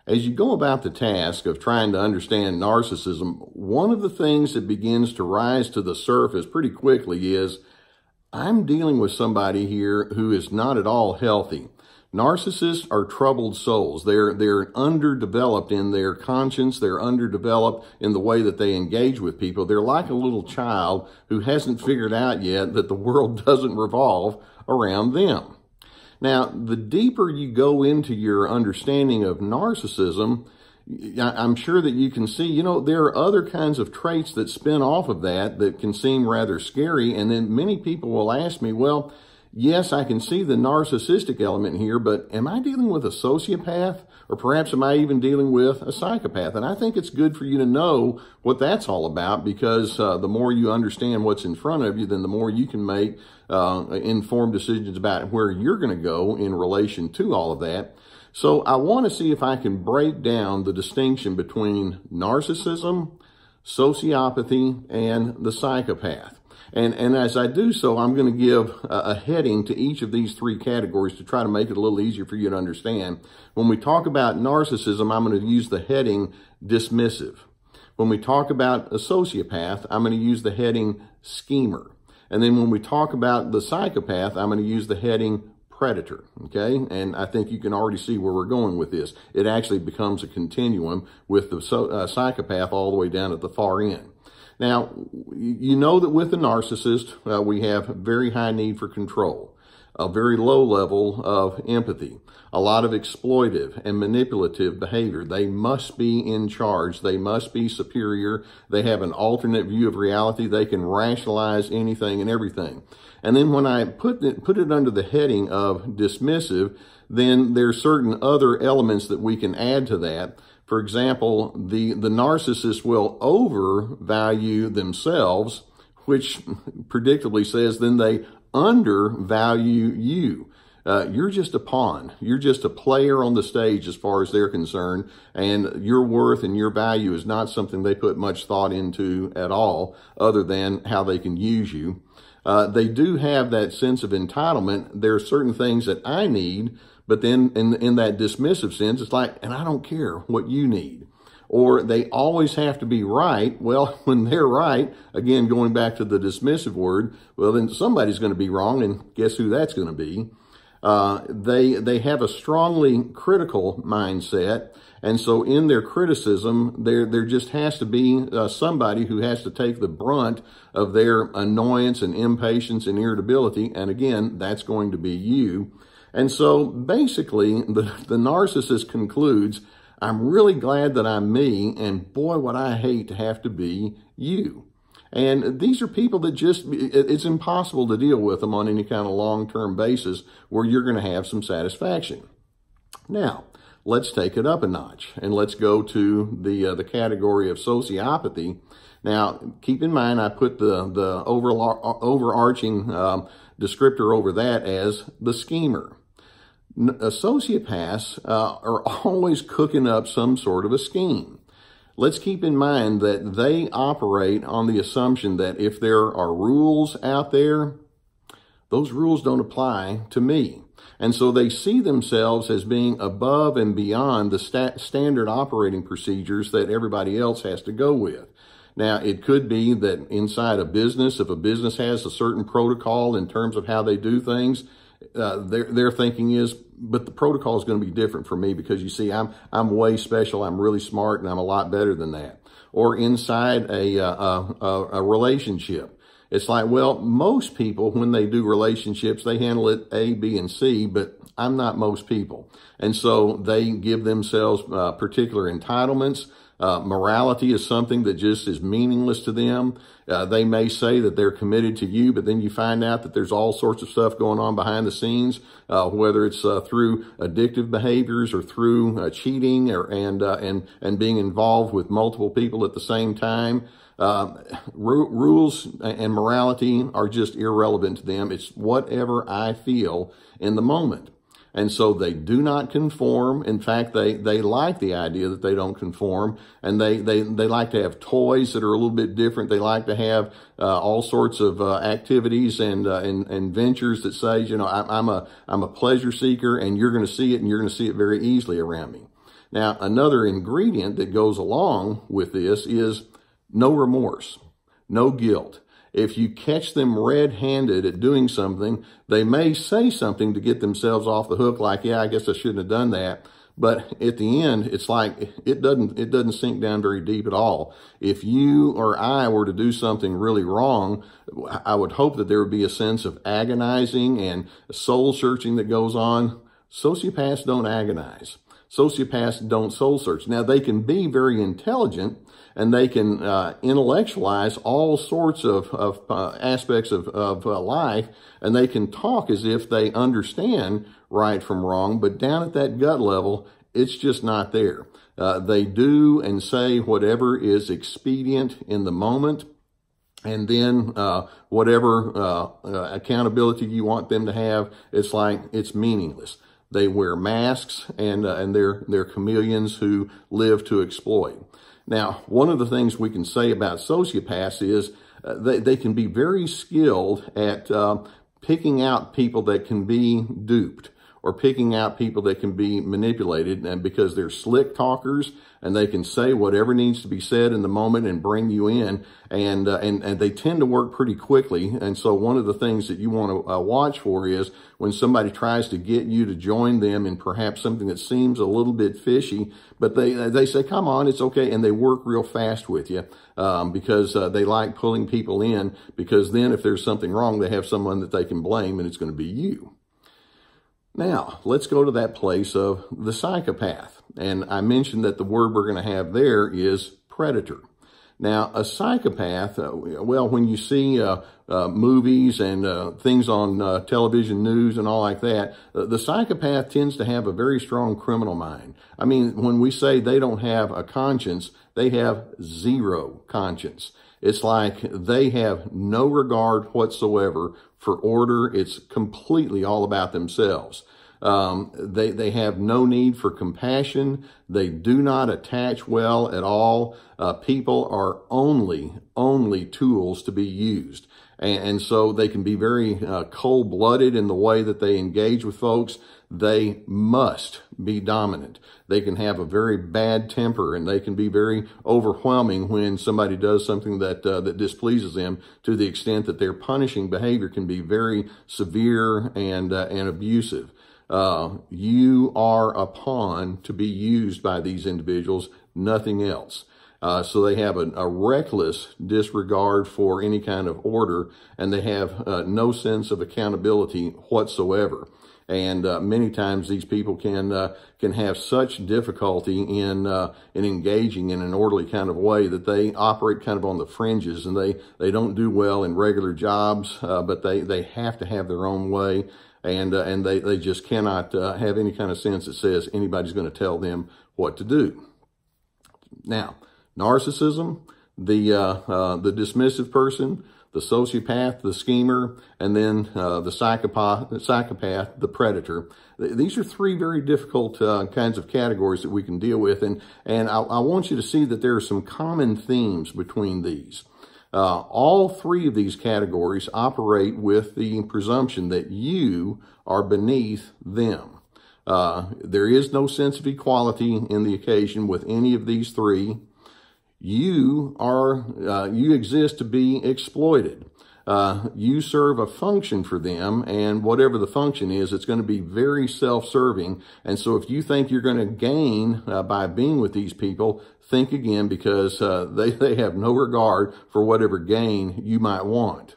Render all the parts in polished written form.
As you go about the task of trying to understand narcissism, one of the things that begins to rise to the surface pretty quickly is, I'm dealing with somebody here who is not at all healthy. Narcissists are troubled souls. They're underdeveloped in their conscience. They're underdeveloped in the way that they engage with people. They're like a little child who hasn't figured out yet that the world doesn't revolve around them. Now, the deeper you go into your understanding of narcissism, I'm sure that you can see, there are other kinds of traits that spin off of that can seem rather scary. And then many people will ask me, well, yes, I can see the narcissistic element here, but am I dealing with a sociopath? Or perhaps am I even dealing with a psychopath? And I think it's good for you to know what that's all about, because the more you understand what's in front of you, then the more you can make informed decisions about where you're going to go in relation to all of that. So I want to see if I can break down the distinction between narcissism, sociopathy, and the psychopath. And as I do so, I'm going to give a heading to each of these three categories to try to make it a little easier for you to understand. When we talk about narcissism, I'm going to use the heading dismissive. When we talk about a sociopath, I'm going to use the heading schemer. And then when we talk about the psychopath, I'm going to use the heading predator, okay? And I think you can already see where we're going with this. It actually becomes a continuum with the psychopath all the way down at the far end. Now, you know that with the narcissist, we have very high need for control, a very low level of empathy, a lot of exploitive and manipulative behavior. They must be in charge. They must be superior. They have an alternate view of reality. They can rationalize anything and everything. And then when I put it under the heading of dismissive, then there's certain other elements that we can add to that. For example, the narcissist will overvalue themselves, which predictably says then they undervalue you. You're just a pawn. You're just a player on the stage as far as they're concerned, and your worth and your value is not something they put much thought into at all, other than how they can use you. They do have that sense of entitlement. There are certain things that I need, but then in that dismissive sense, it's like, and I don't care what you need. Or they always have to be right. Well, when they're right, again, going back to the dismissive word, well, then somebody's going to be wrong, and guess who that's going to be? They have a strongly critical mindset, and so in their criticism, there just has to be somebody who has to take the brunt of their annoyance and impatience and irritability, and again, that's going to be you. And so basically, the narcissist concludes, I'm really glad that I'm me, and boy, would I hate to have to be you. And these are people that it's impossible to deal with them on any kind of long-term basis where you're going to have some satisfaction. Now, let's take it up a notch, and let's go to the category of sociopathy. Now, keep in mind, I put the overarching descriptor over that as the schemer. Sociopaths are always cooking up some sort of a scheme. Let's keep in mind that they operate on the assumption that if there are rules out there, those rules don't apply to me. And so they see themselves as being above and beyond the standard operating procedures that everybody else has to go with. Now, it could be that inside a business, if a business has a certain protocol in terms of how they do things, their thinking is, but the protocol is going to be different for me because, you see, I'm way special, I'm really smart, and I'm a lot better than that. Or inside a relationship, it's like, well, most people, when they do relationships, they handle it A, B, and C, but I'm not most people. And so they give themselves particular entitlements. Morality is something that just is meaningless to them. They may say that they're committed to you, but then you find out that there's all sorts of stuff going on behind the scenes, whether it's through addictive behaviors or through cheating and being involved with multiple people at the same time. Rules and morality are just irrelevant to them. It's whatever I feel in the moment. And so they do not conform. In fact, they like the idea that they don't conform, and they like to have toys that are a little bit different. They like to have all sorts of activities and ventures that say, you know, I'm a pleasure seeker, and you're going to see it, and you're going to see it very easily around me. Now, another ingredient that goes along with this is no remorse, no guilt. If you catch them red-handed at doing something, they may say something to get themselves off the hook, like, yeah, I guess I shouldn't have done that. But at the end, it's like it doesn't sink down very deep at all. If you or I were to do something really wrong, I would hope that there would be a sense of agonizing and soul searching that goes on. Sociopaths don't agonize. Sociopaths don't soul search. Now, they can be very intelligent and they can intellectualize all sorts of aspects of life, and they can talk as if they understand right from wrong, but down at that gut level, it's just not there. They do and say whatever is expedient in the moment, and then whatever accountability you want them to have, it's like it's meaningless. They wear masks, and they're chameleons who live to exploit. Now, one of the things we can say about sociopaths is they can be very skilled at picking out people that can be duped, or picking out people that can be manipulated, and because they're slick talkers and they can say whatever needs to be said in the moment and bring you in, and they tend to work pretty quickly. And so one of the things that you want to watch for is when somebody tries to get you to join them in perhaps something that seems a little bit fishy, but they say, come on, it's okay, and they work real fast with you because they like pulling people in, because then if there's something wrong, they have someone that they can blame, and it's going to be you. Now, let's go to that place of the psychopath. And I mentioned that the word we're going to have there is predator. Now, a psychopath, well, when you see movies and things on television news and all like that, the psychopath tends to have a very strong criminal mind. I mean, when we say they don't have a conscience, they have zero conscience. It's like they have no regard whatsoever for order. It's completely all about themselves. They have no need for compassion. They do not attach well at all. People are only tools to be used. And so they can be very cold-blooded in the way that they engage with folks. They must be dominant. They can have a very bad temper, and they can be very overwhelming when somebody does something that displeases them, to the extent that their punishing behavior can be very severe and abusive. You are a pawn to be used by these individuals, nothing else. So they have a reckless disregard for any kind of order, and they have no sense of accountability whatsoever. And many times these people can have such difficulty in engaging in an orderly kind of way that they operate kind of on the fringes, and they don't do well in regular jobs, but they have to have their own way, and they just cannot have any kind of sense that says anybody's going to tell them what to do. Now, narcissism, the dismissive person, the sociopath, the schemer, and then the psychopath, the predator. These are three very difficult kinds of categories that we can deal with, and I want you to see that there are some common themes between these. All three of these categories operate with the presumption that you are beneath them. There is no sense of equality in the occasion with any of these three. You exist to be exploited. You serve a function for them, and whatever the function is, it's going to be very self-serving. And so if you think you're going to gain by being with these people, think again, because they have no regard for whatever gain you might want.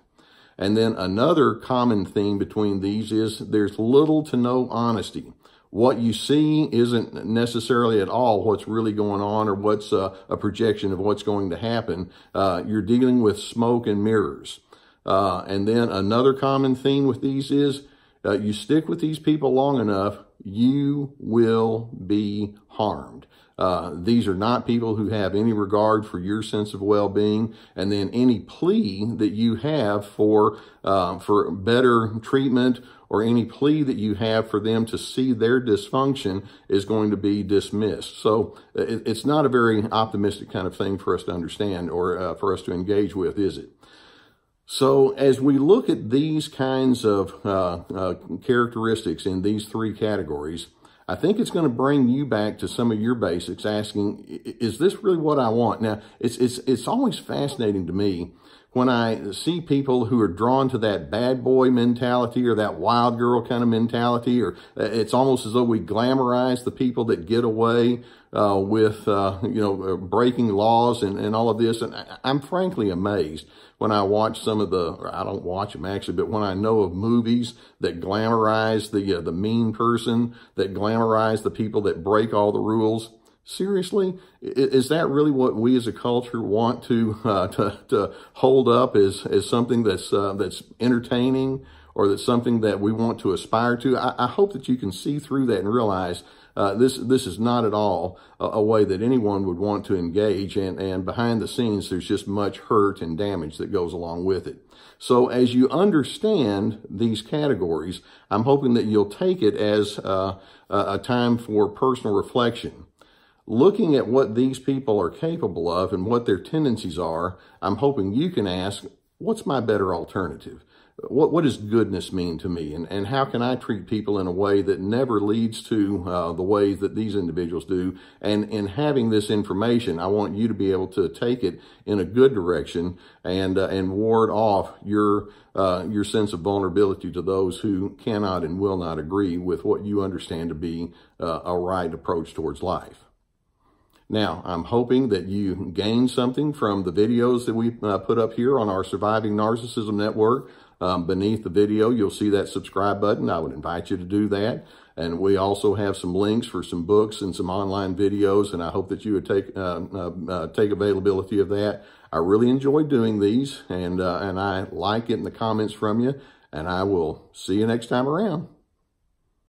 And then another common theme between these is there's little to no honesty. What you see isn't necessarily at all what's really going on, or what's a projection of what's going to happen. You're dealing with smoke and mirrors. And then another common theme with these is you stick with these people long enough, you will be harmed. These are not people who have any regard for your sense of well-being, and then any plea that you have for better treatment, or any plea that you have for them to see their dysfunction, is going to be dismissed. So it's not a very optimistic kind of thing for us to understand, or for us to engage with, is it? So as we look at these kinds of characteristics in these three categories, I think it's going to bring you back to some of your basics, asking, is this really what I want? Now, it's always fascinating to me when I see people who are drawn to that bad boy mentality or that wild girl kind of mentality, or it's almost as though we glamorize the people that get away with, breaking laws and all of this. And I'm frankly amazed when I watch some of or I don't watch them actually, but when I know of movies that glamorize the mean person, that glamorize the people that break all the rules. Seriously, is that really what we as a culture want to hold up as something that's entertaining, or that's something that we want to aspire to? I hope that you can see through that and realize this is not at all a way that anyone would want to engage, and behind the scenes there's just much hurt and damage that goes along with it. So as you understand these categories, I'm hoping that you'll take it as a time for personal reflection. Looking at what these people are capable of and what their tendencies are, I'm hoping you can ask, what's my better alternative? What does goodness mean to me? And how can I treat people in a way that never leads to the ways that these individuals do? And in having this information, I want you to be able to take it in a good direction and ward off your sense of vulnerability to those who cannot and will not agree with what you understand to be a right approach towards life. Now, I'm hoping that you gain something from the videos that we put up here on our Surviving Narcissism Network. Beneath the video, you'll see that subscribe button. I would invite you to do that. And we also have some links for some books and some online videos, and I hope that you would take availability of that. I really enjoy doing these, and I like getting the comments from you, and I will see you next time around.